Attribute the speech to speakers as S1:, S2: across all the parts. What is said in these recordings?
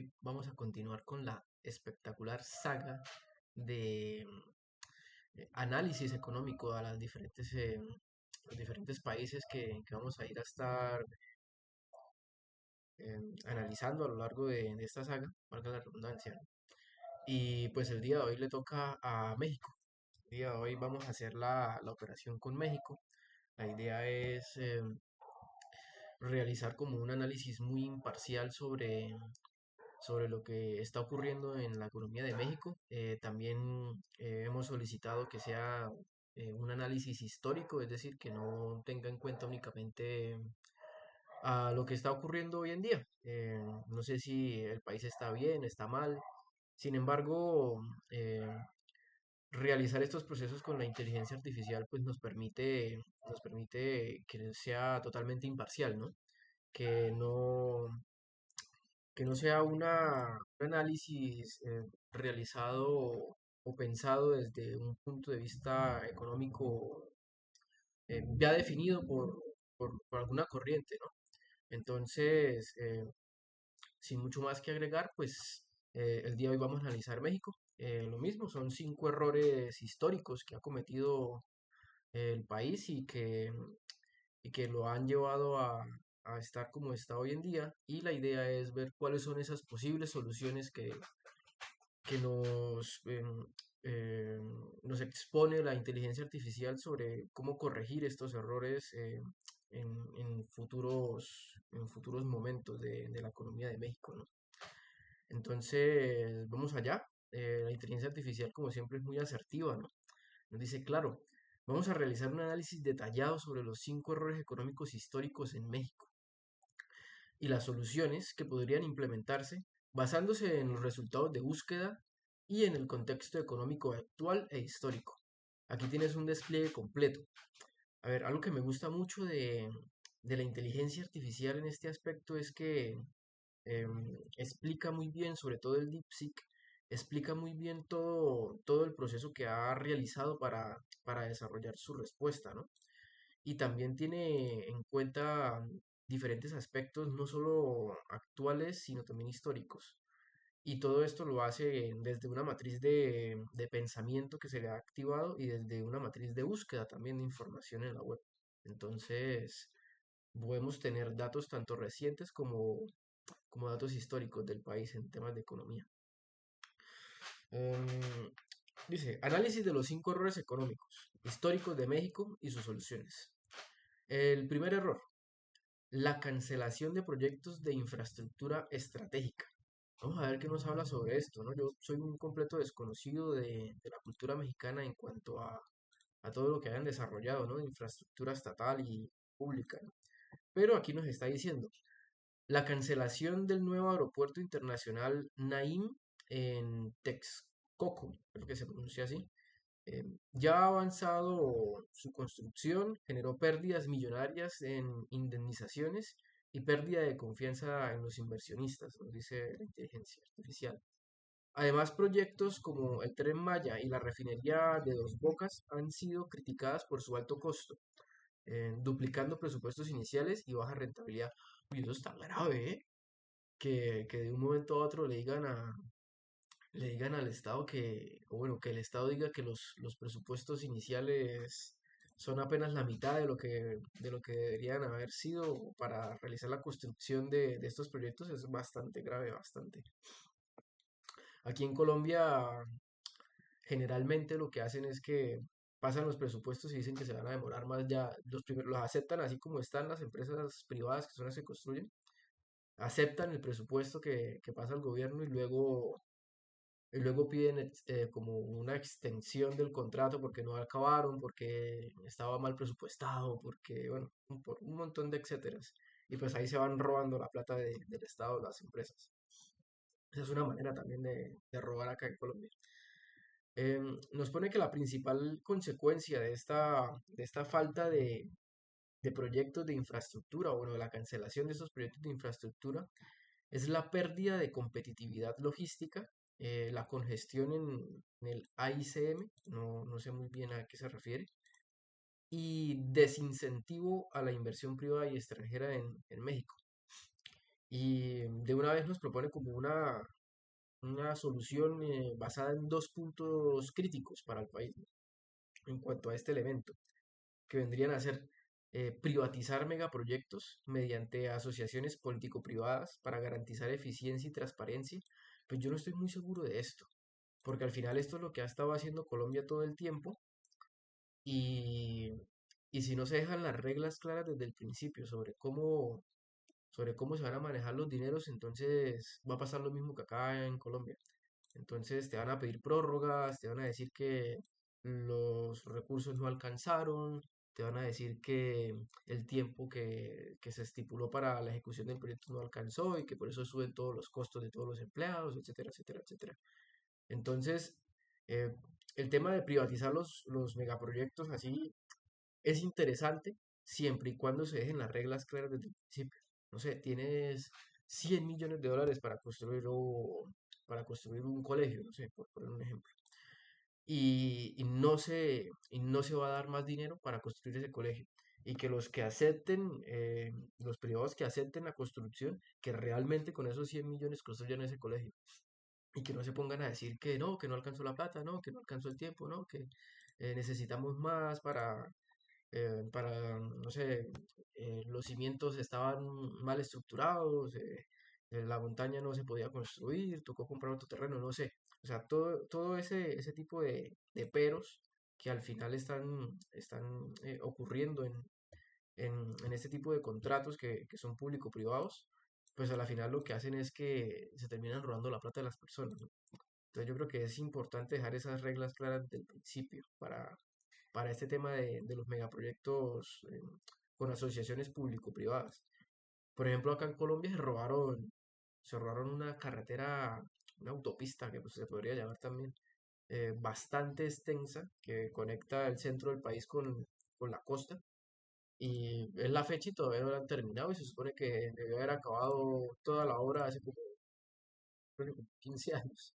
S1: hoy vamos a continuar con la espectacular saga de análisis económico a los diferentes países que vamos a ir a estar analizando a lo largo de esta saga, valga la redundancia, ¿no? Y pues el día de hoy le toca a México. El día de hoy vamos a hacer la operación con México. La idea es realizar como un análisis muy imparcial sobre lo que está ocurriendo en la economía de México. También hemos solicitado que sea un análisis histórico, es decir, que no tenga en cuenta únicamente a lo que está ocurriendo hoy en día. No sé si el país está bien, está mal. Sin embargo, realizar estos procesos con la inteligencia artificial pues nos permite que sea totalmente imparcial, ¿no? Que no, que no sea un análisis realizado o pensado desde un punto de vista económico ya definido por alguna corriente, ¿no? Entonces, sin mucho más que agregar, pues el día de hoy vamos a analizar México. Lo mismo, son 5 errores históricos que ha cometido el país y que lo han llevado a estar como está hoy en día. Y la idea es ver cuáles son esas posibles soluciones que nos expone la inteligencia artificial sobre cómo corregir estos errores en futuros momentos de la economía de México, ¿no? Entonces, vamos allá. La inteligencia artificial, como siempre, es muy asertiva, ¿no? Nos dice, claro, vamos a realizar un análisis detallado sobre los 5 errores económicos históricos en México y las soluciones que podrían implementarse basándose en los resultados de búsqueda y en el contexto económico actual e histórico. Aquí tienes un despliegue completo. A ver, algo que me gusta mucho de la inteligencia artificial en este aspecto es que explica muy bien, sobre todo el DeepSeek, explica muy bien todo el proceso que ha realizado para desarrollar su respuesta, ¿no? Y también tiene en cuenta diferentes aspectos, no solo actuales, sino también históricos. Y todo esto lo hace desde una matriz de pensamiento que se le ha activado y desde una matriz de búsqueda también de información en la web. Entonces, podemos tener datos tanto recientes como datos históricos del país en temas de economía. Em, Dice, análisis de los 5 errores económicos históricos de México y sus soluciones. El primer error, la cancelación de proyectos de infraestructura estratégica. Vamos a ver qué nos habla sobre esto, ¿no? Yo soy un completo desconocido de la cultura mexicana en cuanto a todo lo que hayan desarrollado, ¿no? De infraestructura estatal y pública, ¿no? Pero aquí nos está diciendo, la cancelación del nuevo aeropuerto internacional Naim en Texcoco, creo que se pronuncia así, ya ha avanzado su construcción, generó pérdidas millonarias en indemnizaciones y pérdida de confianza en los inversionistas, nos dice la inteligencia artificial. Además, proyectos como el Tren Maya y la refinería de Dos Bocas han sido criticadas por su alto costo, duplicando presupuestos iniciales y baja rentabilidad. Uy, eso está grave, ¿eh? Que de un momento a otro le digan al Estado o bueno, que el Estado diga que los presupuestos iniciales son apenas la mitad de lo que deberían haber sido para realizar la construcción de estos proyectos es bastante grave, bastante. Aquí en Colombia, generalmente lo que hacen es que pasan los presupuestos y dicen que se van a demorar más ya, los primeros los aceptan así como están las empresas privadas que son las que construyen, aceptan el presupuesto que pasa el gobierno y luego piden como una extensión del contrato porque no acabaron, porque estaba mal presupuestado, porque, bueno, por un montón de etcéteras. Y pues ahí se van robando la plata del Estado, las empresas. Esa es una manera también de robar acá en Colombia. Nos pone que la principal consecuencia de esta falta de proyectos de infraestructura, o bueno, de la cancelación de esos proyectos de infraestructura, es la pérdida de competitividad logística, la congestión en el AICM, no sé muy bien a qué se refiere, y desincentivo a la inversión privada y extranjera en México. y de una vez nos propone como una solución basada en dos puntos críticos para el país, ¿no? En cuanto a este elemento, que vendrían a ser privatizar megaproyectos mediante asociaciones político-privadas para garantizar eficiencia y transparencia. Pues yo no estoy muy seguro de esto, porque al final esto es lo que ha estado haciendo Colombia todo el tiempo y, y si no se dejan las reglas claras desde el principio sobre cómo se van a manejar los dineros, entonces va a pasar lo mismo que acá en Colombia. Entonces te van a pedir prórrogas, te van a decir que los recursos no alcanzaron, te van a decir que el tiempo que se estipuló para la ejecución del proyecto no alcanzó y que por eso suben todos los costos de todos los empleados, etcétera, etcétera, etcétera. Entonces, eh, el tema de privatizar los megaproyectos así es interesante siempre y cuando se dejen las reglas claras desde el principio. No sé, tienes 100 millones de dólares para construir un colegio, no sé, por poner un ejemplo. Y no se va a dar más dinero para construir ese colegio. Y que los que acepten, los privados que acepten la construcción, que realmente con esos 100 millones construyan ese colegio. Y que no se pongan a decir que no alcanzó la plata, no, que no alcanzó el tiempo, no, que necesitamos más para, no sé, los cimientos estaban mal estructurados, la montaña no se podía construir, tocó comprar otro terreno, no sé. O sea, todo ese tipo de peros que al final están ocurriendo en este tipo de contratos que son público-privados, pues a la final lo que hacen es que se terminan robando la plata de las personas, ¿no? Entonces yo creo que es importante dejar esas reglas claras desde el principio para este tema de los megaproyectos con asociaciones público-privadas. Por ejemplo, acá en Colombia se robaron una carretera, una autopista que pues, se podría llamar también, bastante extensa que conecta el centro del país con la costa. Y es la fecha y todavía no la han terminado y se supone que debió haber acabado toda la obra hace como, creo que como 15 años.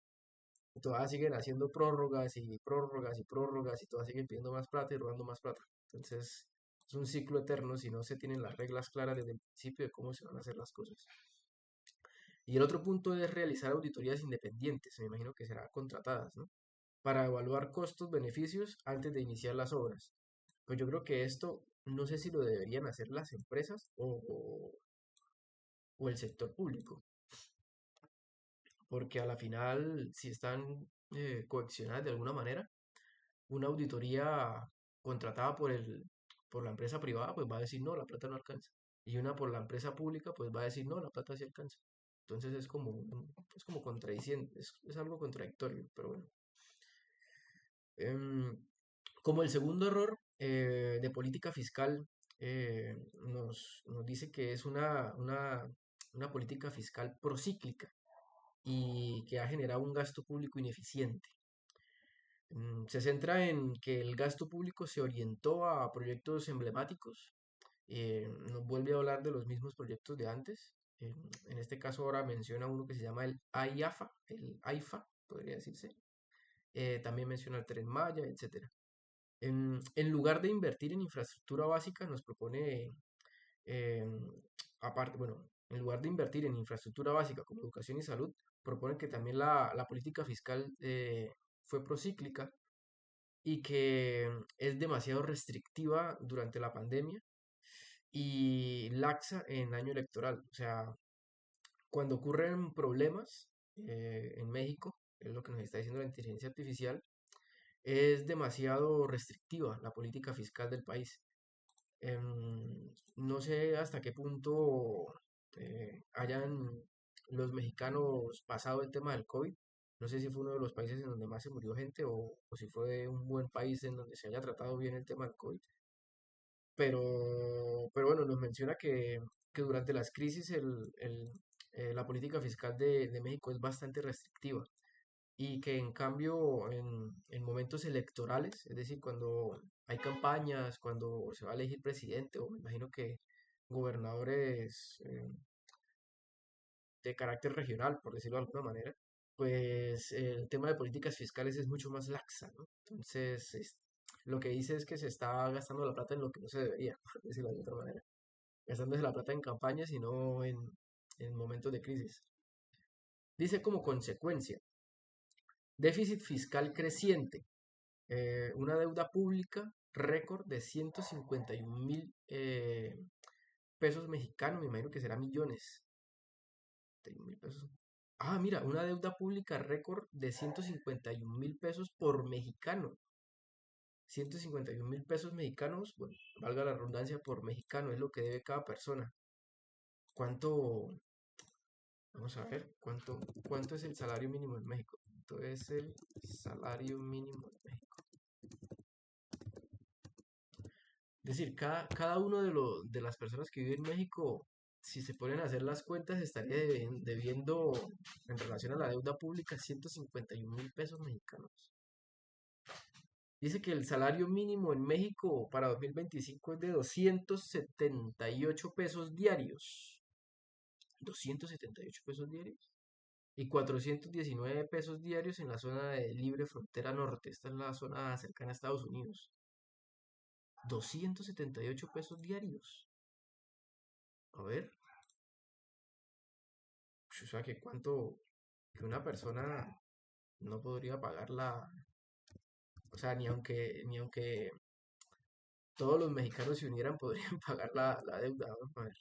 S1: Y todas siguen haciendo prórrogas y prórrogas y prórrogas y todas siguen pidiendo más plata y robando más plata. Entonces, es un ciclo eterno si no se tienen las reglas claras desde el principio de cómo se van a hacer las cosas. Y el otro punto es realizar auditorías independientes, me imagino que serán contratadas, ¿no? Para evaluar costos-beneficios antes de iniciar las obras. Pues yo creo que esto no sé si lo deberían hacer las empresas o el sector público, porque a la final, si están coaccionadas de alguna manera, una auditoría contratada por la empresa privada, pues va a decir no, la plata no alcanza. Y una por la empresa pública, pues va a decir no, la plata sí alcanza. Entonces es como contradiciente, es algo contradictorio, pero bueno. Em, Como el segundo error de política fiscal, nos dice que es una política fiscal procíclica y que ha generado un gasto público ineficiente. Se centra en que el gasto público se orientó a proyectos emblemáticos. Nos vuelve a hablar de los mismos proyectos de antes. En este caso ahora menciona uno que se llama el AIFA, podría decirse. También menciona el Tren Maya, etcétera. En lugar de invertir en infraestructura básica, nos propone, em, aparte, bueno, en lugar de invertir en infraestructura básica como educación y salud, propone que también la política fiscal fue procíclica y que es demasiado restrictiva durante la pandemia y laxa en año electoral. O sea, cuando ocurren problemas en México, es lo que nos está diciendo la inteligencia artificial, es demasiado restrictiva la política fiscal del país. No sé hasta qué punto hayan los mexicanos pasado el tema del COVID. No sé si fue uno de los países en donde más se murió gente o si fue un buen país en donde se haya tratado bien el tema del COVID. Pero bueno, nos menciona que durante las crisis la política fiscal de México es bastante restrictiva y que en cambio en momentos electorales, es decir, cuando hay campañas, cuando se va a elegir presidente o me imagino que gobernadores de carácter regional, por decirlo de alguna manera, pues el tema de políticas fiscales es mucho más laxa, ¿no? Entonces, lo que dice es que se está gastando la plata en lo que no se debería, por decirlo de otra manera. Gastándose la plata en campañas y no en momentos de crisis. Dice como consecuencia, déficit fiscal creciente, una deuda pública récord de 151.000 pesos mexicanos, me imagino que será millones. 31.000 pesos. Ah, mira, una deuda pública récord de 151.000 pesos por mexicano. 151.000 pesos mexicanos, bueno, valga la redundancia, por mexicano, es lo que debe cada persona. ¿Cuánto? Vamos a ver, ¿cuánto es el salario mínimo en México? ¿Cuánto es el salario mínimo en México? Es decir, cada uno de las personas que viven en México, si se ponen a hacer las cuentas, estaría debiendo en relación a la deuda pública 151.000 pesos mexicanos. Dice que el salario mínimo en México para 2025 es de 278 pesos diarios. 278 pesos diarios. Y 419 pesos diarios en la zona de libre frontera norte. Esta es la zona cercana a Estados Unidos. 278 pesos diarios. A ver. O sea que cuánto que una persona no podría pagar la. O sea, ni aunque todos los mexicanos se unieran, podrían pagar la deuda. Vamos a ver.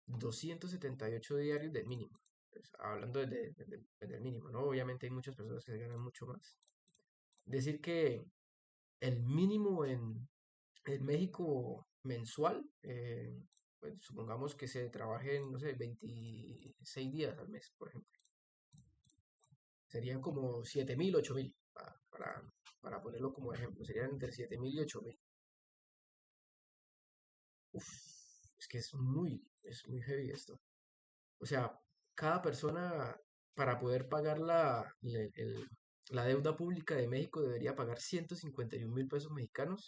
S1: 278 diarios del mínimo. Pues, hablando del mínimo, ¿no? Obviamente hay muchas personas que se ganan mucho más. Decir que el mínimo en México mensual, pues supongamos que se trabaje, no sé, 26 días al mes, por ejemplo. Serían como 7.000, 8.000, para ponerlo como ejemplo. Serían entre 7.000 y 8.000. Uf, es que es muy heavy esto. O sea, cada persona para poder pagar la deuda pública de México debería pagar 151.000 pesos mexicanos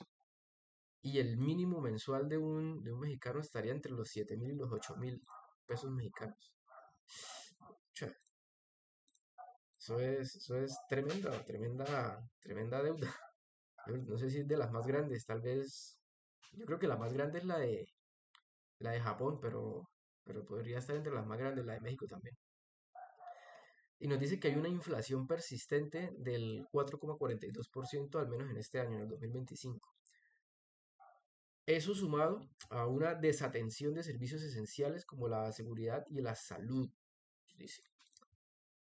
S1: y el mínimo mensual de un mexicano estaría entre los 7.000 y los 8.000 pesos mexicanos. Cha, eso es tremenda, tremenda, tremenda deuda. Yo no sé si es de las más grandes, tal vez, yo creo que la más grande es la de Japón, pero podría estar entre las más grandes, la de México también. Y nos dice que hay una inflación persistente del 4,42% al menos en este año, en el 2025. Eso sumado a una desatención de servicios esenciales como la seguridad y la salud. Dice,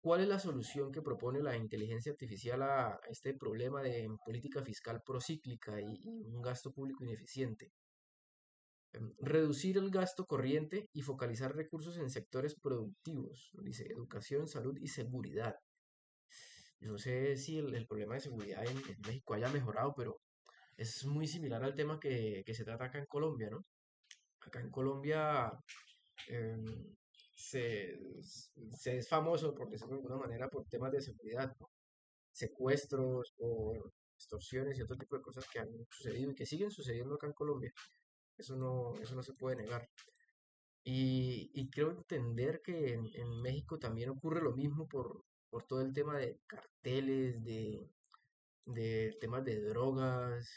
S1: ¿cuál es la solución que propone la inteligencia artificial a este problema de política fiscal procíclica y un gasto público ineficiente? Reducir el gasto corriente y focalizar recursos en sectores productivos. Dice educación, salud y seguridad. Yo no sé si el problema de seguridad en México haya mejorado, pero es muy similar al tema que se trata acá en Colombia, ¿no? Acá en Colombia em, se, se es famoso, por decirlo de alguna manera, por temas de seguridad, ¿no? Secuestros o extorsiones y otro tipo de cosas que han sucedido y que siguen sucediendo acá en Colombia. Eso no se puede negar. Y creo entender que en México también ocurre lo mismo por todo el tema de carteles, de temas de drogas,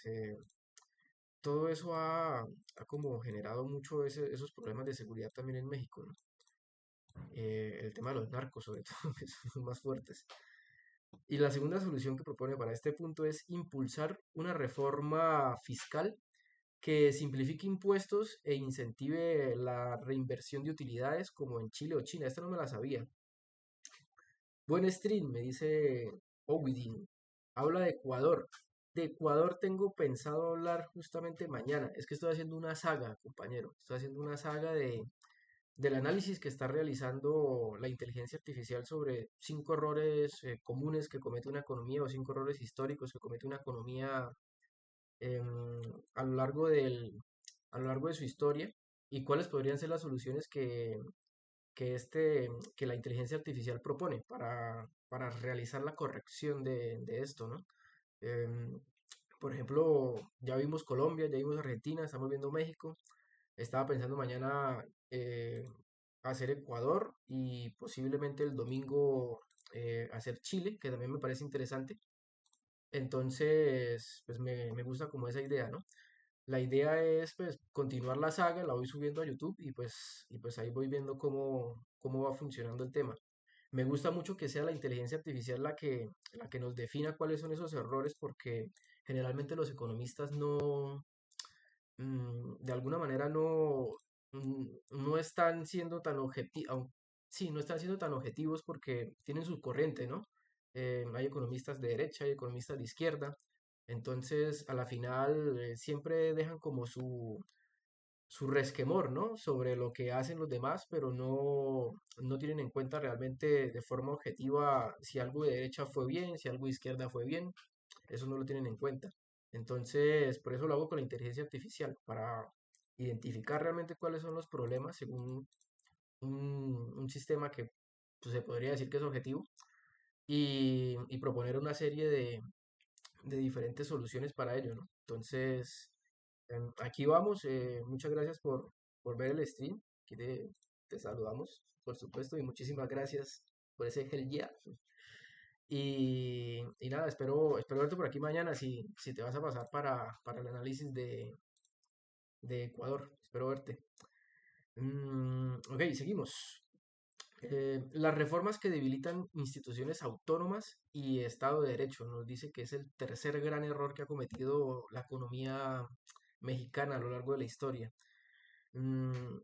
S1: todo eso ha como generado mucho esos problemas de seguridad también en México, ¿no? El tema de los narcos, sobre todo, que son los más fuertes. Y la segunda solución que propone para este punto es impulsar una reforma fiscal que simplifique impuestos e incentive la reinversión de utilidades como en Chile o China. Esta no me la sabía. Buen stream, me dice Owidin. Habla de Ecuador. De Ecuador tengo pensado hablar justamente mañana. Es que estoy haciendo una saga, compañero. Estoy haciendo una saga del análisis que está realizando la inteligencia artificial sobre 5 errores comunes que comete una economía o 5 errores históricos que comete una economía em, a lo largo a lo largo de su historia y cuáles podrían ser las soluciones que la inteligencia artificial propone para realizar la corrección de esto, ¿no? Em, por ejemplo, ya vimos Colombia, ya vimos Argentina, estamos viendo México. Estaba pensando mañana hacer Ecuador y posiblemente el domingo hacer Chile, que también me parece interesante. Entonces, pues me gusta como esa idea, ¿no? La idea es pues continuar la saga, la voy subiendo a YouTube y pues ahí voy viendo cómo va funcionando el tema. Me gusta mucho que sea la inteligencia artificial la que nos defina cuáles son esos errores porque generalmente los economistas no, de alguna manera no están siendo tan objetivos, sí, no están siendo tan objetivos porque tienen su corriente, ¿no? Hay economistas de derecha, hay economistas de izquierda, entonces a la final siempre dejan como su resquemor, ¿no? Sobre lo que hacen los demás, pero no tienen en cuenta realmente de forma objetiva si algo de derecha fue bien, si algo de izquierda fue bien, eso no lo tienen en cuenta. Entonces, por eso lo hago con la inteligencia artificial, para identificar realmente cuáles son los problemas según un sistema que pues, se podría decir que es objetivo y proponer una serie de diferentes soluciones para ello, ¿no? Entonces, aquí vamos. Muchas gracias por ver el stream. Aquí te saludamos, por supuesto, y muchísimas gracias por ese gel ya. Y nada, espero verte por aquí mañana si te vas a pasar para el análisis de Ecuador. Espero verte. Ok, seguimos. Las reformas que debilitan instituciones autónomas y Estado de Derecho nos dice que es el tercer gran error que ha cometido la economía mexicana a lo largo de la historia. Mm,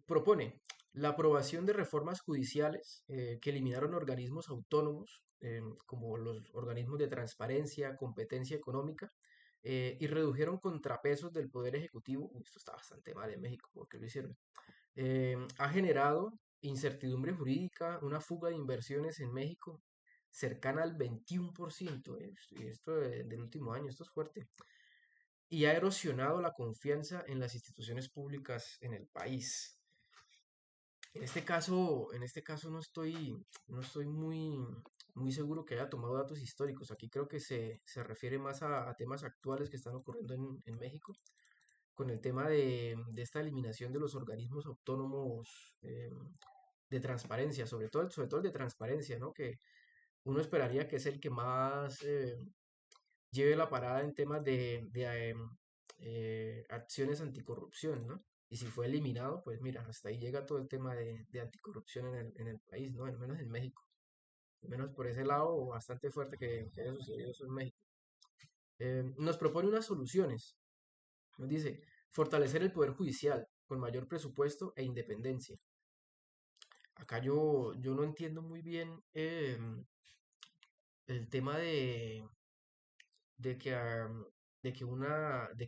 S1: Propone la aprobación de reformas judiciales que eliminaron organismos autónomos, como los organismos de transparencia, competencia económica, y redujeron contrapesos del Poder Ejecutivo. Esto está bastante mal en México, porque lo hicieron. Ha generado incertidumbre jurídica, una fuga de inversiones en México cercana al 21%. Esto del último año, esto es fuerte. Y ha erosionado la confianza en las instituciones públicas en el país. En este caso no estoy muy seguro que haya tomado datos históricos. Aquí creo que se refiere más a temas actuales que están ocurriendo en México, con el tema de esta eliminación de los organismos autónomos de transparencia, sobre todo el de transparencia, ¿no? Que uno esperaría que es el que más lleve la parada en temas de acciones anticorrupción, ¿no? Y si fue eliminado, pues mira, hasta ahí llega todo el tema de anticorrupción en el país, ¿no? Al menos en México. Al menos por ese lado, bastante fuerte que haya sucedido eso en México. Nos propone unas soluciones. Nos dice, fortalecer el poder judicial con mayor presupuesto e independencia. Acá yo no entiendo muy bien el tema de que, de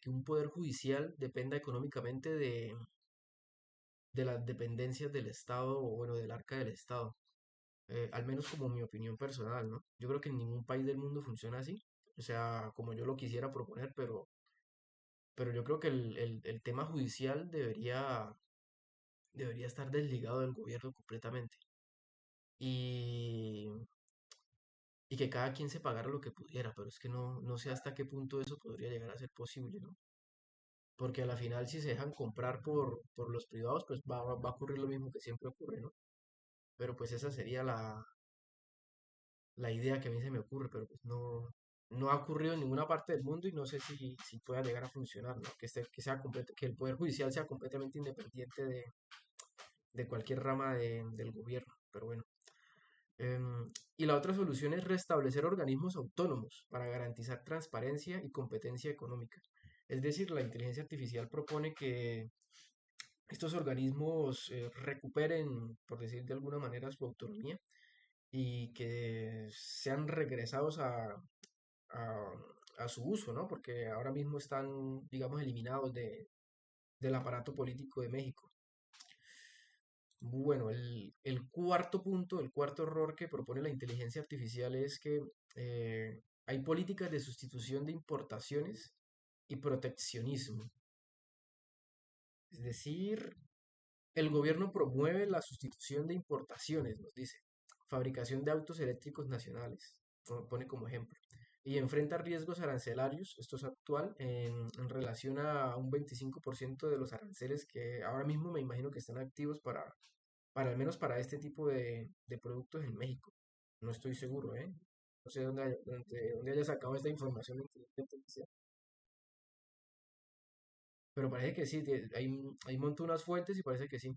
S1: que un poder judicial dependa económicamente de las dependencias del Estado o bueno, del arca del Estado. Al menos como mi opinión personal, ¿no? Yo creo que en ningún país del mundo funciona así, o sea, como yo lo quisiera proponer, pero yo creo que el tema judicial debería estar desligado del gobierno completamente y, y que cada quien se pagara lo que pudiera, pero es que no sé hasta qué punto eso podría llegar a ser posible, ¿no? Porque a la final si se dejan comprar por los privados, pues va a ocurrir lo mismo que siempre ocurre, ¿no? Pero pues esa sería la idea que a mí se me ocurre, pero pues no ha ocurrido en ninguna parte del mundo y no sé si pueda llegar a funcionar, ¿no? Que el Poder Judicial sea completamente independiente de cualquier rama del gobierno, pero bueno. Y la otra solución es restablecer organismos autónomos para garantizar transparencia y competencia económica. Es decir, la inteligencia artificial propone que estos organismos recuperen, por decir de alguna manera, su autonomía y que sean regresados a- a su uso, ¿no? Porque ahora mismo están, digamos, eliminados del aparato político de México. Bueno, el cuarto punto, el cuarto error que propone la inteligencia artificial es que hay políticas de sustitución de importaciones y proteccionismo. Es decir, el gobierno promueve la sustitución de importaciones, nos dice, fabricación de autos eléctricos nacionales, pone como ejemplo, y enfrenta riesgos arancelarios, esto es actual, en relación a un 25% de los aranceles que ahora mismo me imagino que están activos para al menos para este tipo de productos en México. No estoy seguro, ¿eh? No sé dónde haya sacado esta información de inteligencia artificial. pero parece que sí, hay un montón unas fuentes y parece que sí.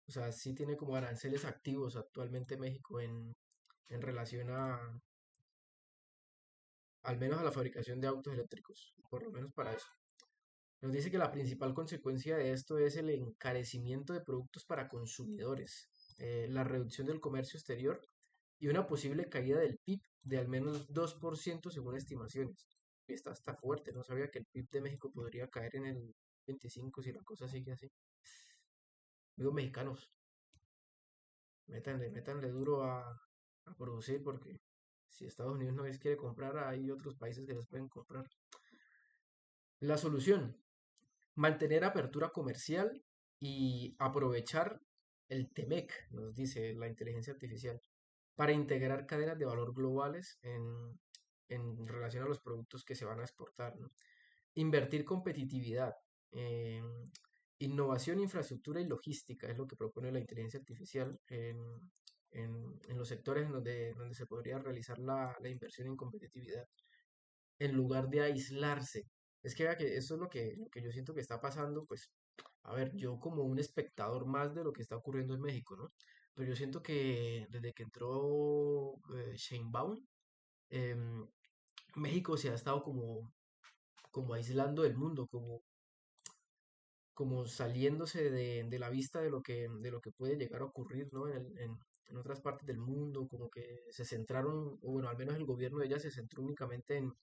S1: O sea, sí tiene como aranceles activos actualmente México en relación al menos a la fabricación de autos eléctricos, por lo menos para eso. Nos dice que la principal consecuencia de esto es el encarecimiento de productos para consumidores, la reducción del comercio exterior y una posible caída del PIB de al menos 2% según estimaciones. Y está fuerte, no sabía que el PIB de México podría caer en el 25 si la cosa sigue así. Digo, mexicanos, métanle duro a producir porque si Estados Unidos no les quiere comprar, hay otros países que les pueden comprar. La solución, mantener apertura comercial y aprovechar el TEMEC, nos dice la inteligencia artificial, para integrar cadenas de valor globales en relación a los productos que se van a exportar, ¿no? Invertir competitividad, eh, innovación, infraestructura y logística es lo que propone la inteligencia artificial en los sectores donde se podría realizar la inversión en competitividad en lugar de aislarse. Es que vea que eso es lo que yo siento que está pasando, pues, a ver, yo como un espectador más de lo que está ocurriendo en México, ¿no? Pero yo siento que desde que entró Sheinbaum, em, México se ha estado como aislando del mundo, como saliéndose de la vista de lo que puede llegar a ocurrir, ¿no? En otras partes del mundo, como que se centraron, o bueno, al menos el gobierno de ella se centró únicamente en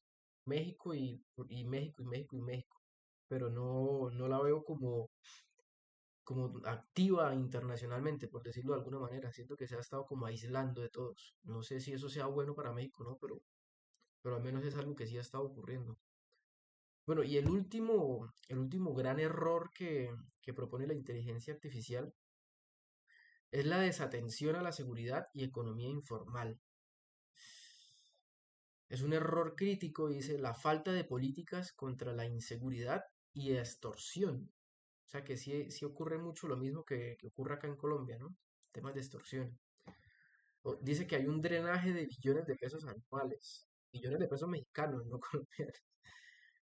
S1: México y México y México y México, pero no la veo como activa internacionalmente, por decirlo de alguna manera. Siento que se ha estado como aislando de todos. No sé si eso sea bueno para México, ¿no? Pero al menos es algo que sí ha estado ocurriendo. Bueno, y el último gran error que propone la inteligencia artificial es la desatención a la seguridad y economía informal. Es un error crítico, dice, la falta de políticas contra la inseguridad y extorsión. O sea que sí ocurre mucho lo mismo que ocurre acá en Colombia, ¿no? Temas de extorsión. Dice que hay un drenaje de billones de pesos anuales, billones de pesos mexicanos, no colombianos,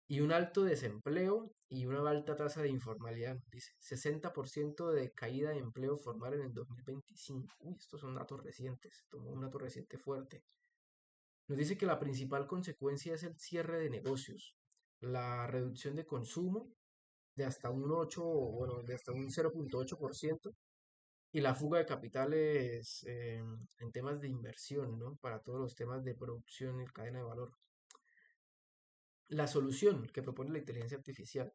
S1: y un alto desempleo y una alta tasa de informalidad. Dice 60% de caída de empleo formal en el 2025. Uy, estos son datos recientes, tomó un dato reciente fuerte. Nos dice que la principal consecuencia es el cierre de negocios, la reducción de consumo de hasta un 8, bueno, de hasta un 0,8% y la fuga de capitales en temas de inversión, ¿no? Para todos los temas de producción y cadena de valor. La solución que propone la inteligencia artificial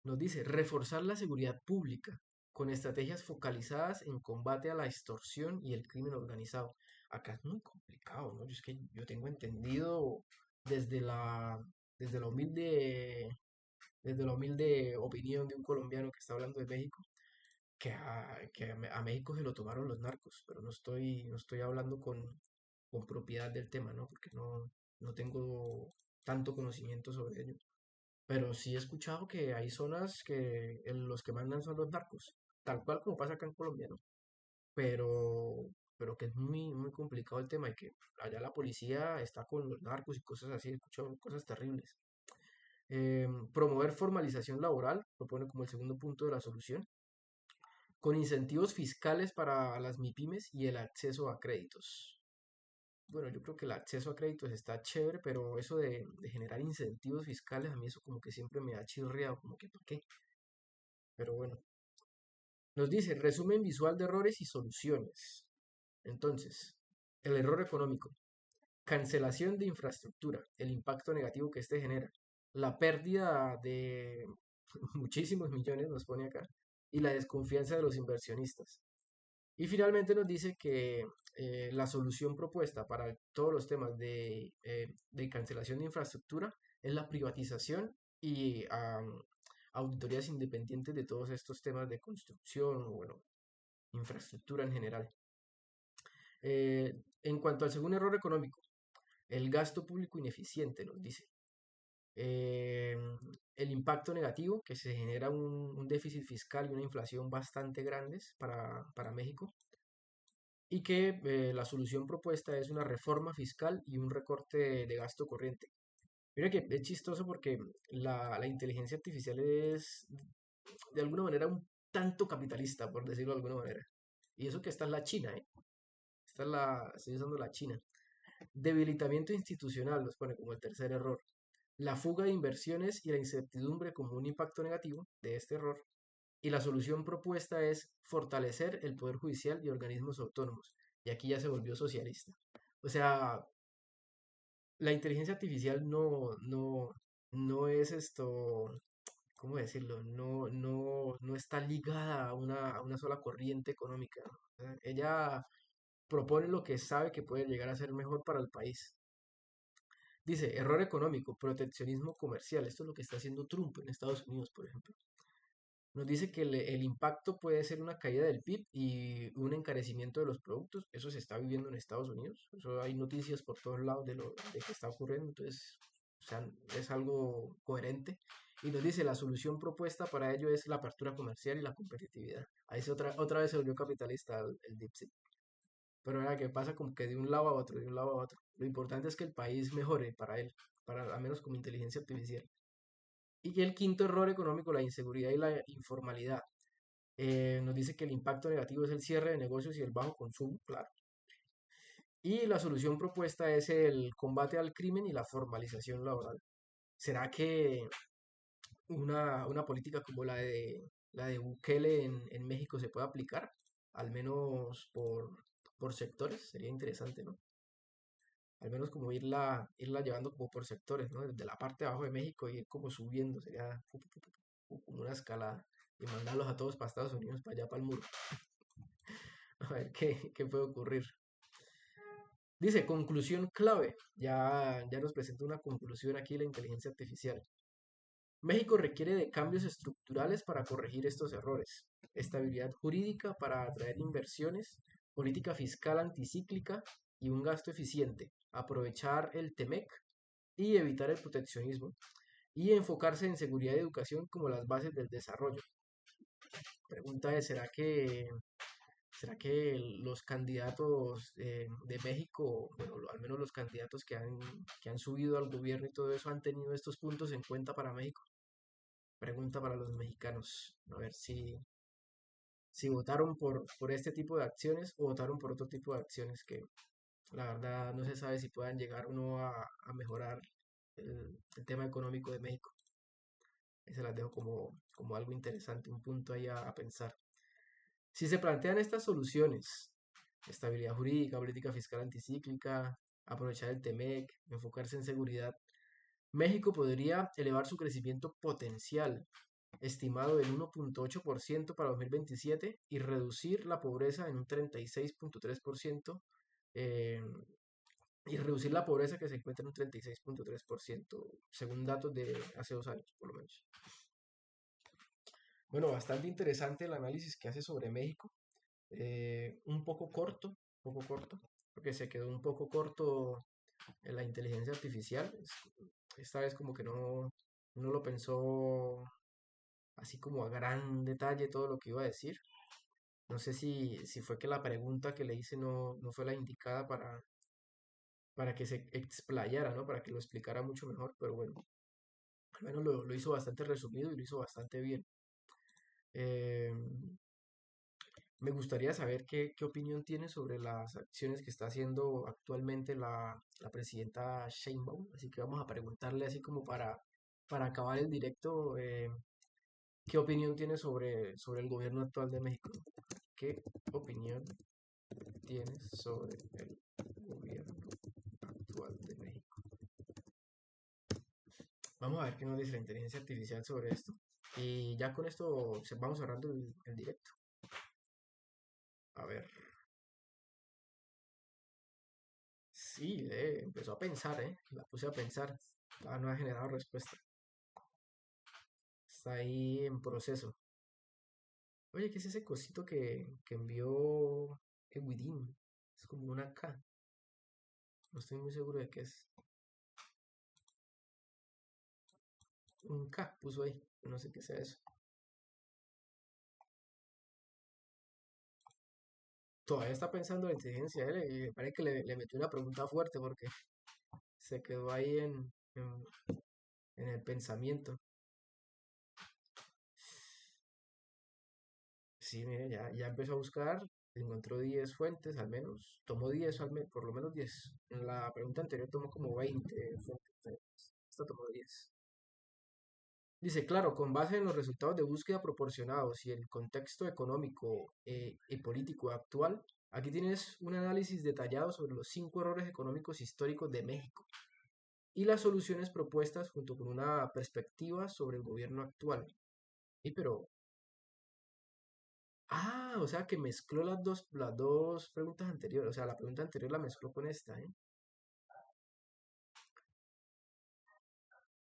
S1: nos dice reforzar la seguridad pública con estrategias focalizadas en combate a la extorsión y el crimen organizado. Acá es muy complicado, ¿no? Es que yo tengo entendido desde la, desde la humilde, desde la humilde opinión de un colombiano que está hablando de México, que a México se lo tomaron los narcos, pero no estoy hablando con propiedad del tema, ¿no? Porque no tengo tanto conocimiento sobre ello. Pero sí he escuchado que hay zonas que los que mandan son los narcos, tal cual como pasa acá en Colombia, ¿no? Pero, pero que es muy complicado el tema y que allá la policía está con los narcos y cosas así, he escuchado cosas terribles. Promover formalización laboral, propone como el segundo punto de la solución, con incentivos fiscales para las MIPIMES y el acceso a créditos. Bueno, yo creo que el acceso a créditos está chévere, pero eso de generar incentivos fiscales, a mí eso como que siempre me ha chirriado, como que ¿por qué? Pero bueno, nos dice resumen visual de errores y soluciones. Entonces, el error económico, cancelación de infraestructura, el impacto negativo que este genera, la pérdida de muchísimos millones, nos pone acá, y la desconfianza de los inversionistas. Y finalmente nos dice que la solución propuesta para todos los temas de cancelación de infraestructura es la privatización y auditorías independientes de todos estos temas de construcción o, bueno, infraestructura en general. En cuanto al segundo error económico, el gasto público ineficiente, nos dice. Eh, el impacto negativo, que se genera un déficit fiscal y una inflación bastante grandes para México y que la solución propuesta es una reforma fiscal y un recorte de gasto corriente. Mira que es chistoso porque la inteligencia artificial es de alguna manera un tanto capitalista, por decirlo de alguna manera. Y eso que esta es la China, ¿eh? Estoy usando la China. Debilitamiento institucional nos pone como el tercer error. La fuga de inversiones y la incertidumbre como un impacto negativo de este error. Y la solución propuesta es fortalecer el poder judicial y organismos autónomos. Y aquí ya se volvió socialista. O sea, la inteligencia artificial no es esto, ¿cómo decirlo? No está ligada a una sola corriente económica. O sea, ella propone lo que sabe que puede llegar a ser mejor para el país. Dice, error económico, proteccionismo comercial. Esto es lo que está haciendo Trump en Estados Unidos, por ejemplo. Nos dice que el impacto puede ser una caída del PIB y un encarecimiento de los productos. Eso se está viviendo en Estados Unidos. Eso hay noticias por todos lados de que está ocurriendo. Entonces, o sea, es algo coherente. Y nos dice, la solución propuesta para ello es la apertura comercial y la competitividad. Ahí otra vez se volvió capitalista el DeepSeek. Pero ahora que pasa como que de un lado a otro, de un lado a otro. Lo importante es que el país mejore para él, para al menos como inteligencia artificial. Y el quinto error económico, la inseguridad y la informalidad. Nos dice que el impacto negativo es el cierre de negocios y el bajo consumo, claro. Y la solución propuesta es el combate al crimen y la formalización laboral. ¿Será que una política como la de Bukele en México se puede aplicar? Al menos por sectores, sería interesante, ¿no? Al menos como irla llevando como por sectores, ¿no? Desde la parte de abajo de México y ir como subiendo, sería como una escalada. Y mandarlos a todos para Estados Unidos, para allá, para el muro. A ver qué puede ocurrir. Dice, conclusión clave. Ya nos presenta una conclusión aquí la inteligencia artificial. México requiere de cambios estructurales para corregir estos errores. Estabilidad jurídica para atraer inversiones, política fiscal anticíclica y un gasto eficiente. Aprovechar el TEMEC y evitar el proteccionismo. Y enfocarse en seguridad y educación como las bases del desarrollo. Pregunta es, ¿será que los candidatos de México, bueno, al menos los candidatos que han subido al gobierno y todo eso, han tenido estos puntos en cuenta para México? Pregunta para los mexicanos. A ver si votaron por este tipo de acciones o votaron por otro tipo de acciones que la verdad no se sabe si puedan llegar o no a mejorar el tema económico de México. Ahí se las dejo como algo interesante, un punto ahí a pensar. Si se plantean estas soluciones, estabilidad jurídica, política fiscal anticíclica, aprovechar el TEMEC, enfocarse en seguridad, México podría elevar su crecimiento potencial, estimado en 1,8% para 2027, y reducir la pobreza en un 36,3%, eh, y reducir la pobreza que se encuentra en un 36,3%, según datos de hace 2 años, por lo menos. Bueno, bastante interesante el análisis que hace sobre México. Un poco corto, porque se quedó un poco corto en la inteligencia artificial. Esta vez como que no lo pensó así como a gran detalle todo lo que iba a decir. No sé si fue que la pregunta que le hice no fue la indicada para que se explayara, ¿no? Para que lo explicara mucho mejor, pero bueno, al menos lo hizo bastante resumido y lo hizo bastante bien. Eh, Me gustaría saber qué opinión tiene sobre las acciones que está haciendo actualmente la presidenta Sheinbaum. Así que vamos a preguntarle así como para acabar el directo, ¿qué opinión tiene sobre el gobierno actual de México? ¿Qué opinión tienes sobre el gobierno actual de México? Vamos a ver qué nos dice la inteligencia artificial sobre esto. Y ya con esto vamos cerrando el directo. A ver. Sí, empezó a pensar, ¿eh? La puse a pensar. No ha generado respuesta. Está ahí en proceso. Oye, ¿qué es ese cosito que envió Ewidin? Es como una K. No estoy muy seguro de qué es. Un K puso ahí. No sé qué sea eso. Todavía está pensando en la inteligencia. Y parece que le metió una pregunta fuerte porque se quedó ahí en, en el pensamiento. Sí, mire, ya empezó a buscar, encontró 10 fuentes al menos, tomó 10 por lo menos 10. En la pregunta anterior tomó como 20 fuentes, esta tomó 10. Dice, claro, con base en los resultados de búsqueda proporcionados y el contexto económico y político actual, aquí tienes un análisis detallado sobre los 5 errores económicos históricos de México y las soluciones propuestas junto con una perspectiva sobre el gobierno actual. Y pero, o sea que mezcló las dos preguntas anteriores, o sea, la pregunta anterior la mezcló con esta, ¿eh?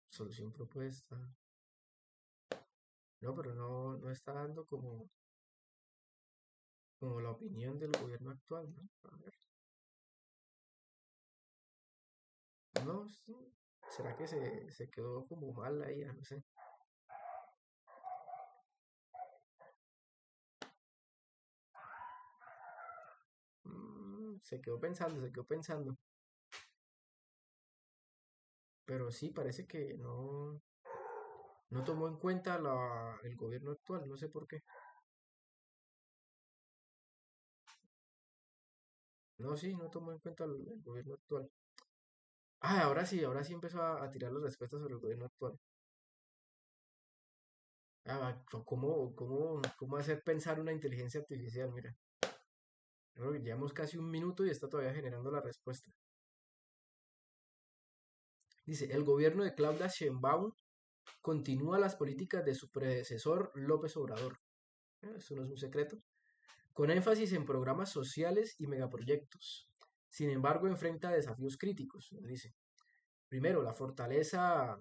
S1: Solución propuesta. No, pero no está dando como la opinión del gobierno actual, ¿no? A ver. No, sí. ¿Será que se quedó como mal ahí? No sé. Se quedó pensando, se quedó pensando. Pero sí, parece que no tomó en cuenta el gobierno actual, no sé por qué. No, sí, no tomó en cuenta el gobierno actual. Ahora sí empezó a tirar las respuestas sobre el gobierno actual. ¿Cómo hacer pensar una inteligencia artificial? Mira, creo que llevamos casi un minuto y está todavía generando la respuesta. Dice, el gobierno de Claudia Sheinbaum continúa las políticas de su predecesor López Obrador. Eso no es un secreto. Con énfasis en programas sociales y megaproyectos. Sin embargo, enfrenta desafíos críticos, nos dice. Primero, la fortaleza,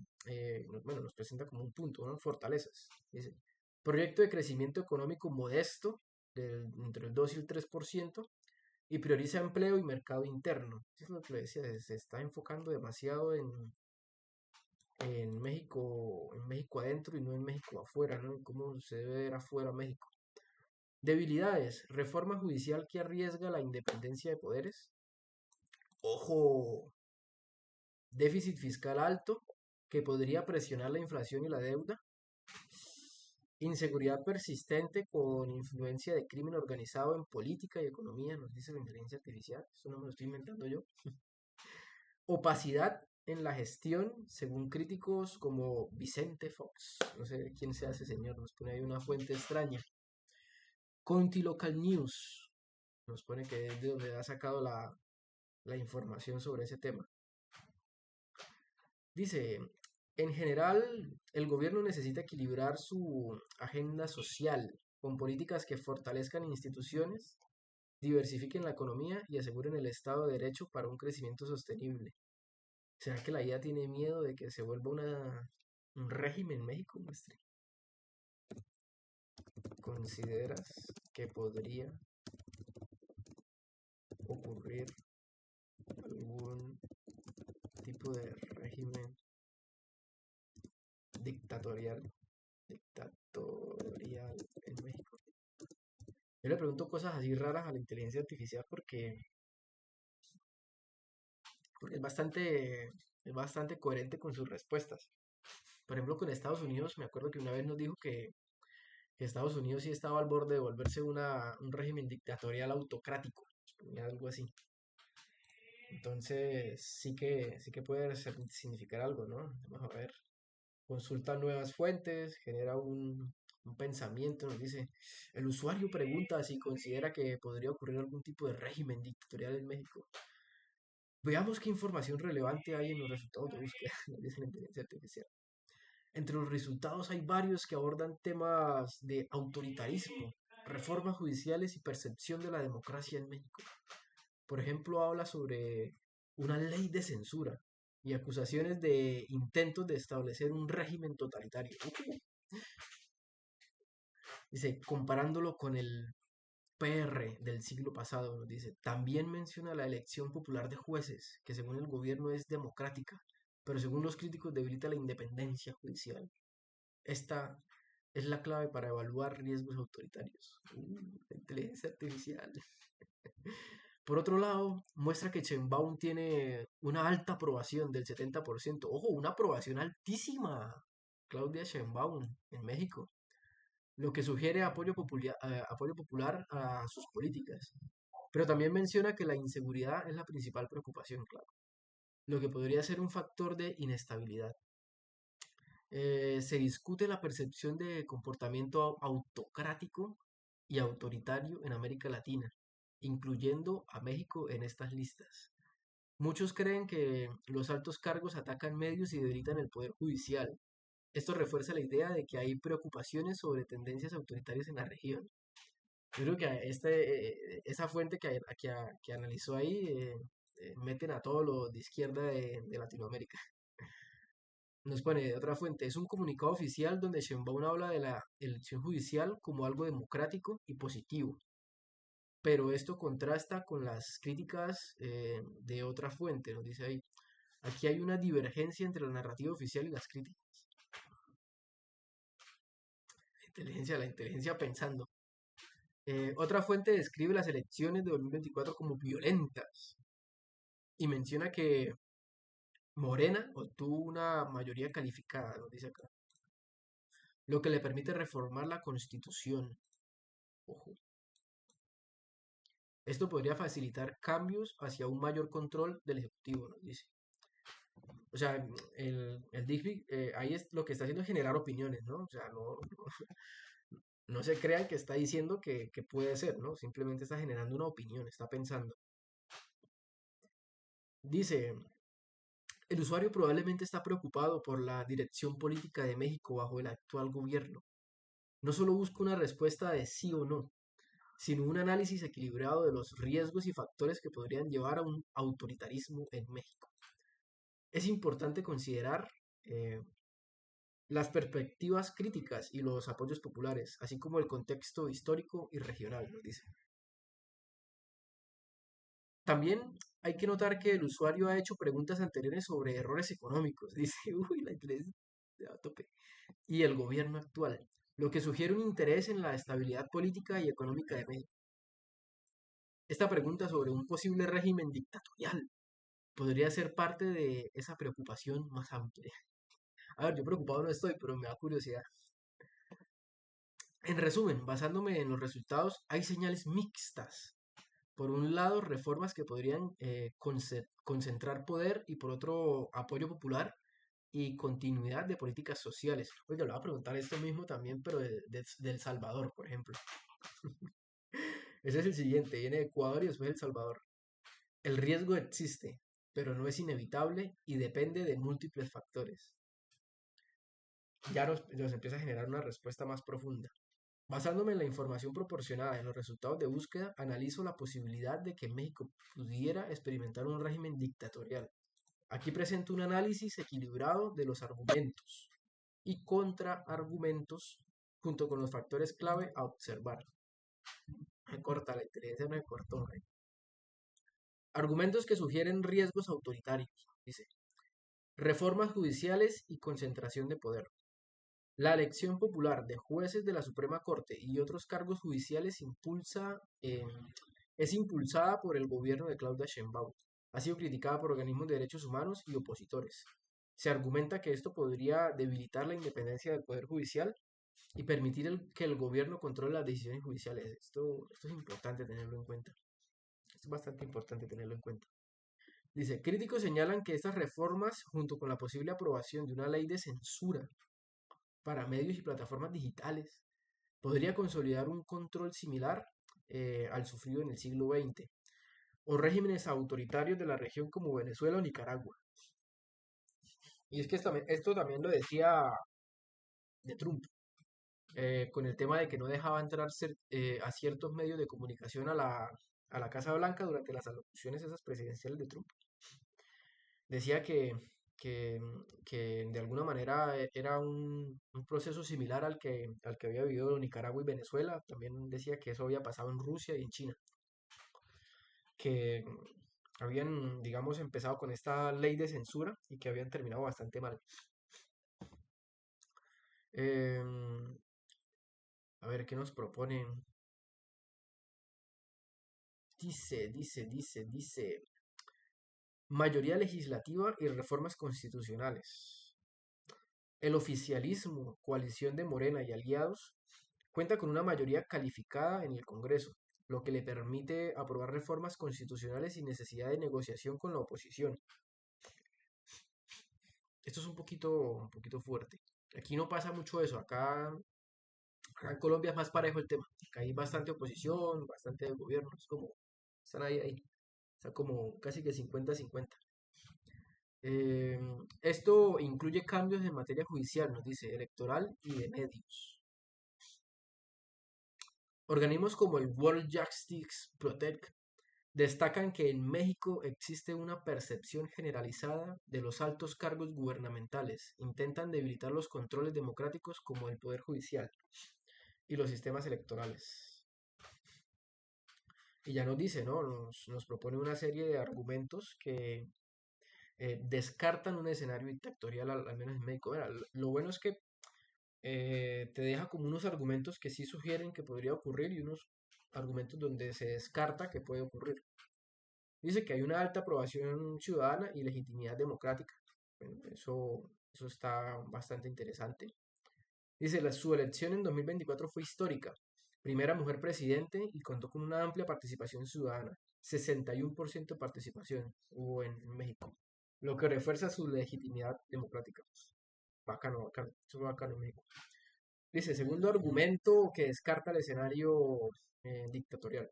S1: bueno, nos presenta como un punto, ¿no? Fortalezas. Dice, proyecto de crecimiento económico modesto, entre el 2 y el 3%, y prioriza empleo y mercado interno. Eso es lo que le decía, se está enfocando demasiado en México adentro y no en México afuera, ¿no? Cómo se debe ver afuera México. Debilidades, reforma judicial que arriesga la independencia de poderes. Ojo, déficit fiscal alto que podría presionar la inflación y la deuda. Inseguridad persistente con influencia de crimen organizado en política y economía, nos dice la inteligencia artificial. Eso no me lo estoy inventando yo. Opacidad en la gestión, según críticos como Vicente Fox. No sé quién sea ese señor, nos pone ahí una fuente extraña. Conti Local News nos pone que es de donde ha sacado la información sobre ese tema. Dice, en general, el gobierno necesita equilibrar su agenda social con políticas que fortalezcan instituciones, diversifiquen la economía y aseguren el Estado de Derecho para un crecimiento sostenible. ¿Será que la IA tiene miedo de que se vuelva un régimen en México, maestre? ¿Consideras que podría ocurrir algún tipo de régimen dictatorial, dictatorial en México? Yo le pregunto cosas así raras a la inteligencia artificial porque es bastante coherente con sus respuestas. Por ejemplo, con Estados Unidos, me acuerdo que una vez nos dijo que Estados Unidos sí estaba al borde de volverse un régimen dictatorial autocrático, algo así. Entonces, sí que puede significar algo, ¿no? Vamos a ver. Consulta nuevas fuentes, genera un pensamiento, nos dice, el usuario pregunta si considera que podría ocurrir algún tipo de régimen dictatorial en México. Veamos qué información relevante hay en los resultados de búsqueda, nos dice la inteligencia artificial. Entre los resultados hay varios que abordan temas de autoritarismo, reformas judiciales y percepción de la democracia en México. Por ejemplo, habla sobre una ley de censura y acusaciones de intentos de establecer un régimen totalitario. Dice, comparándolo con el PR del siglo pasado, nos dice, también menciona la elección popular de jueces, que según el gobierno es democrática, pero según los críticos debilita la independencia judicial. Esta es la clave para evaluar riesgos autoritarios. La inteligencia artificial. Por otro lado, muestra que Sheinbaum tiene una alta aprobación del 70%. Ojo, una aprobación altísima. Claudia Sheinbaum en México, lo que sugiere apoyo popular a sus políticas. Pero también menciona que la inseguridad es la principal preocupación, claro, lo que podría ser un factor de inestabilidad. Se discute la percepción de comportamiento autocrático y autoritario en América Latina, incluyendo a México en estas listas. Muchos creen que los altos cargos atacan medios y debilitan el poder judicial. Esto refuerza la idea de que hay preocupaciones sobre tendencias autoritarias en la región. Yo creo que esa fuente que analizó ahí meten a todos los de izquierda de Latinoamérica. Nos pone otra fuente, es un comunicado oficial donde Sheinbaum habla de la elección judicial como algo democrático y positivo, pero esto contrasta con las críticas de otra fuente, nos dice ahí. Aquí hay una divergencia entre la narrativa oficial y las críticas. La inteligencia pensando. Otra fuente describe las elecciones de 2024 como violentas y menciona que Morena obtuvo una mayoría calificada, nos dice acá, lo que le permite reformar la constitución. Ojo. Esto podría facilitar cambios hacia un mayor control del Ejecutivo, nos dice. O sea, el Digri ahí es lo que está haciendo es generar opiniones, ¿no? O sea, no se crean que está diciendo que puede ser, ¿no? Simplemente está generando una opinión, está pensando. Dice, el usuario probablemente está preocupado por la dirección política de México bajo el actual gobierno. No solo busca una respuesta de sí o no, sino un análisis equilibrado de los riesgos y factores que podrían llevar a un autoritarismo en México. Es importante considerar eh, las perspectivas críticas y los apoyos populares, así como el contexto histórico y regional, nos dice. También hay que notar que el usuario ha hecho preguntas anteriores sobre errores económicos, dice, uy, la inteligencia a tope, y el gobierno actual, lo que sugiere un interés en la estabilidad política y económica de México. Esta pregunta sobre un posible régimen dictatorial podría ser parte de esa preocupación más amplia. A ver, yo preocupado no estoy, pero me da curiosidad. En resumen, basándome en los resultados, hay señales mixtas. Por un lado, reformas que podrían concentrar poder y por otro, apoyo popular y continuidad de políticas sociales. Oiga, le voy a preguntar esto mismo también, pero de El Salvador, por ejemplo. Ese es el siguiente, viene de Ecuador y después El Salvador. El riesgo existe, pero no es inevitable y depende de múltiples factores. Ya nos empieza a generar una respuesta más profunda. Basándome en la información proporcionada en los resultados de búsqueda, analizo la posibilidad de que México pudiera experimentar un régimen dictatorial. Aquí presento un análisis equilibrado de los argumentos y contraargumentos junto con los factores clave a observar. Me corta, la inteligencia me cortó. Argumentos que sugieren riesgos autoritarios. Dice, reformas judiciales y concentración de poder. La elección popular de jueces de la Suprema Corte y otros cargos judiciales es impulsada por el gobierno de Claudia Sheinbaum. Ha sido criticada por organismos de derechos humanos y opositores. Se argumenta que esto podría debilitar la independencia del Poder Judicial y permitir que el gobierno controle las decisiones judiciales. Esto es importante tenerlo en cuenta. Esto es bastante importante tenerlo en cuenta. Dice, críticos señalan que estas reformas, junto con la posible aprobación de una ley de censura para medios y plataformas digitales, podría consolidar un control similar al sufrido en el siglo XX, o regímenes autoritarios de la región como Venezuela o Nicaragua. Y es que esto también lo decía de Trump, con el tema de que no dejaba entrar a ciertos medios de comunicación a la Casa Blanca durante las alocuciones esas presidenciales de Trump. Decía que, que de alguna manera era un proceso similar al que había vivido Nicaragua y Venezuela. También decía que eso había pasado en Rusia y en China, que habían, digamos, empezado con esta ley de censura y que habían terminado bastante mal. Em, a ver, ¿qué nos proponen? dice, mayoría legislativa y reformas constitucionales. El oficialismo, coalición de Morena y aliados, cuenta con una mayoría calificada en el Congreso, lo que le permite aprobar reformas constitucionales sin necesidad de negociación con la oposición. Esto es un poquito fuerte. Aquí no pasa mucho eso. Acá en Colombia es más parejo el tema. Acá hay bastante oposición, bastante gobierno. Es como, están ahí. Está como casi que 50-50. Eh, Esto incluye cambios en materia judicial, nos dice, electoral y de medios. Organismos como el World Justice Project destacan que en México existe una percepción generalizada de los altos cargos gubernamentales. Intentan debilitar los controles democráticos como el Poder Judicial y los sistemas electorales. Y ya nos dice, ¿no? Nos propone una serie de argumentos que descartan un escenario dictatorial, al menos en México. Mira, lo bueno es que te deja como unos argumentos que sí sugieren que podría ocurrir y unos argumentos donde se descarta que puede ocurrir. Dice que hay una alta aprobación ciudadana y legitimidad democrática. Bueno, eso está bastante interesante. Dice, su elección en 2024 fue histórica. Primera mujer presidente y contó con una amplia participación ciudadana. 61% de participación hubo en México, lo que refuerza su legitimidad democrática. Bacano, bacano. Eso es bacano en México. Dice, segundo argumento que descarta el escenario dictatorial.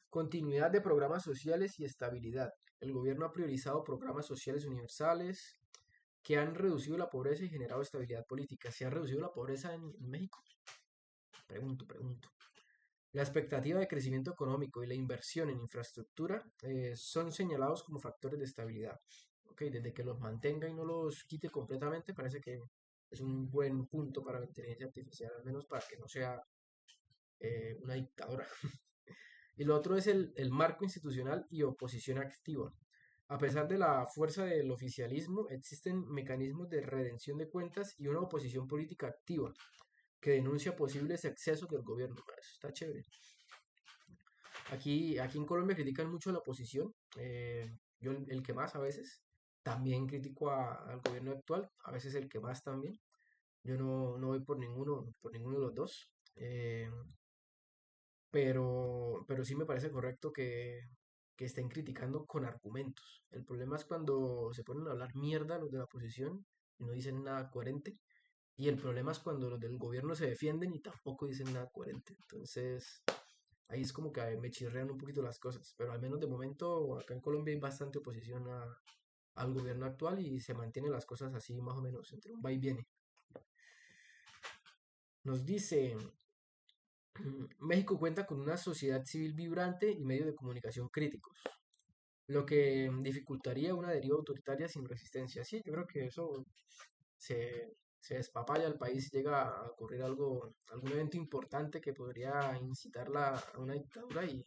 S1: Continuidad de programas sociales y estabilidad. El gobierno ha priorizado programas sociales universales que han reducido la pobreza y generado estabilidad política. ¿Se ha reducido la pobreza en México? Pregunto. La expectativa de crecimiento económico y la inversión en infraestructura son señalados como factores de estabilidad. Okay, desde que los mantenga y no los quite completamente, parece que es un buen punto para la inteligencia artificial, al menos para que no sea una dictadura. Y lo otro es el marco institucional y oposición activa. A pesar de la fuerza del oficialismo, existen mecanismos de redención de cuentas y una oposición política activa que denuncia posibles excesos del gobierno. Eso está chévere. Aquí en Colombia critican mucho a la oposición. Yo el que más a veces. También critico al gobierno actual, a veces el que más también. Yo no voy por ninguno de los dos. Pero sí me parece correcto que estén criticando con argumentos. El problema es cuando se ponen a hablar mierda los de la oposición y no dicen nada coherente. Y el problema es cuando los del gobierno se defienden y tampoco dicen nada coherente. Entonces, ahí es como que me chirrean un poquito las cosas. Pero al menos de momento, acá en Colombia hay bastante oposición al gobierno actual y se mantienen las cosas así más o menos, entre un va y viene. Nos dice, México cuenta con una sociedad civil vibrante y medios de comunicación críticos, lo que dificultaría una deriva autoritaria sin resistencia. Sí, yo creo que eso se despapalla al país si llega a ocurrir algún evento importante que podría incitarla a una dictadura y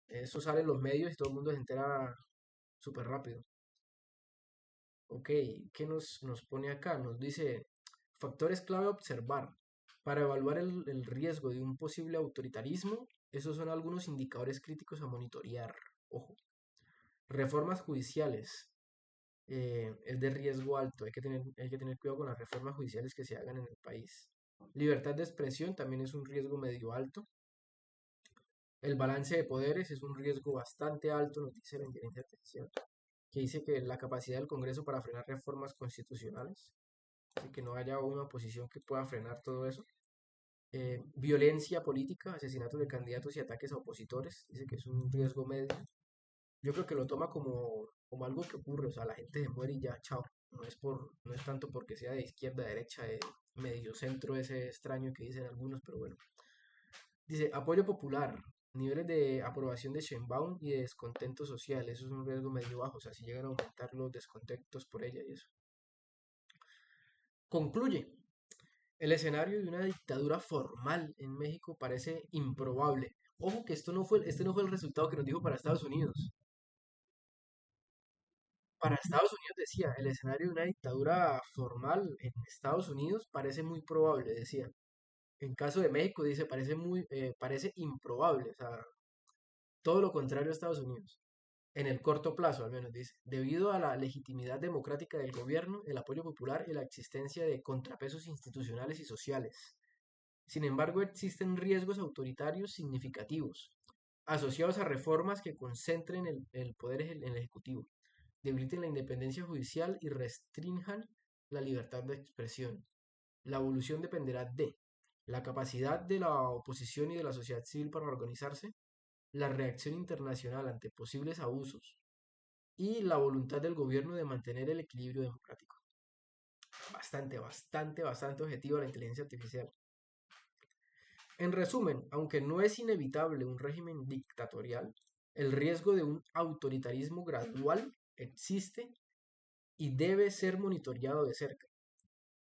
S1: eso sale en los medios y todo el mundo se entera súper rápido. Ok, ¿qué nos pone acá? Nos dice factores clave a observar. Para evaluar el riesgo de un posible autoritarismo, esos son algunos indicadores críticos a monitorear. Ojo, reformas judiciales. Es de riesgo alto. Hay que tener cuidado con las reformas judiciales que se hagan en el país. Libertad de expresión también es un riesgo medio alto. El balance de poderes es un riesgo bastante alto, nos dice la inteligencia artificial, que dice que la capacidad del Congreso para frenar reformas constitucionales, así que no haya una oposición que pueda frenar todo eso. Violencia política, asesinatos de candidatos y ataques a opositores, dice que es un riesgo medio. Yo creo que lo toma como algo que ocurre, o sea, la gente se muere y ya, chao. No es tanto porque sea de izquierda, derecha, de medio centro, ese extraño que dicen algunos, pero bueno. Dice, apoyo popular, niveles de aprobación de Sheinbaum y de descontento social, eso es un riesgo medio bajo, o sea, si llegan a aumentar los descontentos por ella y eso. Concluye, el escenario de una dictadura formal en México parece improbable. Ojo que este no fue el resultado que nos dijo para Estados Unidos. Para Estados Unidos decía, el escenario de una dictadura formal en Estados Unidos parece muy probable, decía. En caso de México dice, parece improbable. O sea, Todo lo contrario a Estados Unidos. En el corto plazo, al menos dice, debido a la legitimidad democrática del gobierno, el apoyo popular y la existencia de contrapesos institucionales y sociales. Sin embargo, existen riesgos autoritarios significativos, asociados a reformas que concentren el poder en el Ejecutivo, debiliten la independencia judicial y restrinjan la libertad de expresión. La evolución dependerá de la capacidad de la oposición y de la sociedad civil para organizarse, la reacción internacional ante posibles abusos y la voluntad del gobierno de mantener el equilibrio democrático. Bastante objetiva la inteligencia artificial. En resumen, aunque no es inevitable un régimen dictatorial, el riesgo de un autoritarismo gradual existe y debe ser monitoreado de cerca.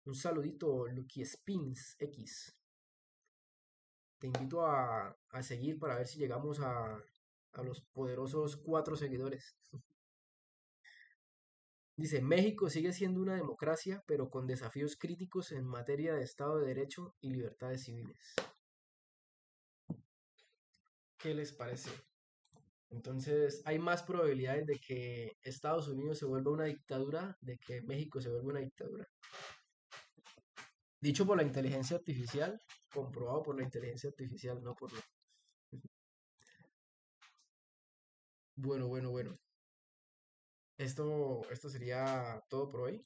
S1: Un saludito, Lucky Spins X. Te invito a seguir para ver si llegamos a los poderosos 4 seguidores. Dice, México sigue siendo una democracia, pero con desafíos críticos en materia de Estado de Derecho y libertades civiles. ¿Qué les parece? Entonces, hay más probabilidades de que Estados Unidos se vuelva una dictadura, de que México se vuelva una dictadura. Dicho por la inteligencia artificial, comprobado por la inteligencia artificial, no por lo... Bueno. Esto sería todo por hoy.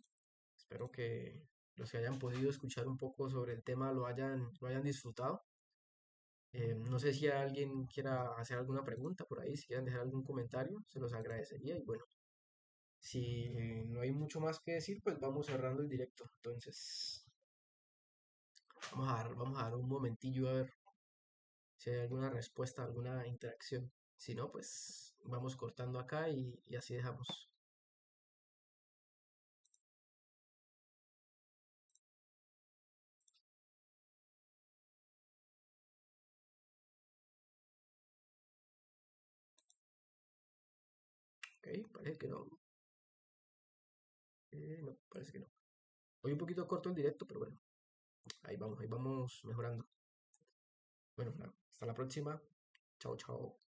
S1: Espero que los que hayan podido escuchar un poco sobre el tema lo hayan disfrutado. No sé si alguien quiera hacer alguna pregunta por ahí, si quieren dejar algún comentario, se los agradecería. Y bueno, si no hay mucho más que decir, pues vamos cerrando el directo. Entonces, vamos a dar un momentillo a ver si hay alguna respuesta, alguna interacción. Si no, pues vamos cortando acá y así dejamos. Ok, parece que no. No, parece que no. Hoy un poquito corto el directo, pero bueno, ahí vamos mejorando. Bueno, nada, hasta la próxima. Chao, chao.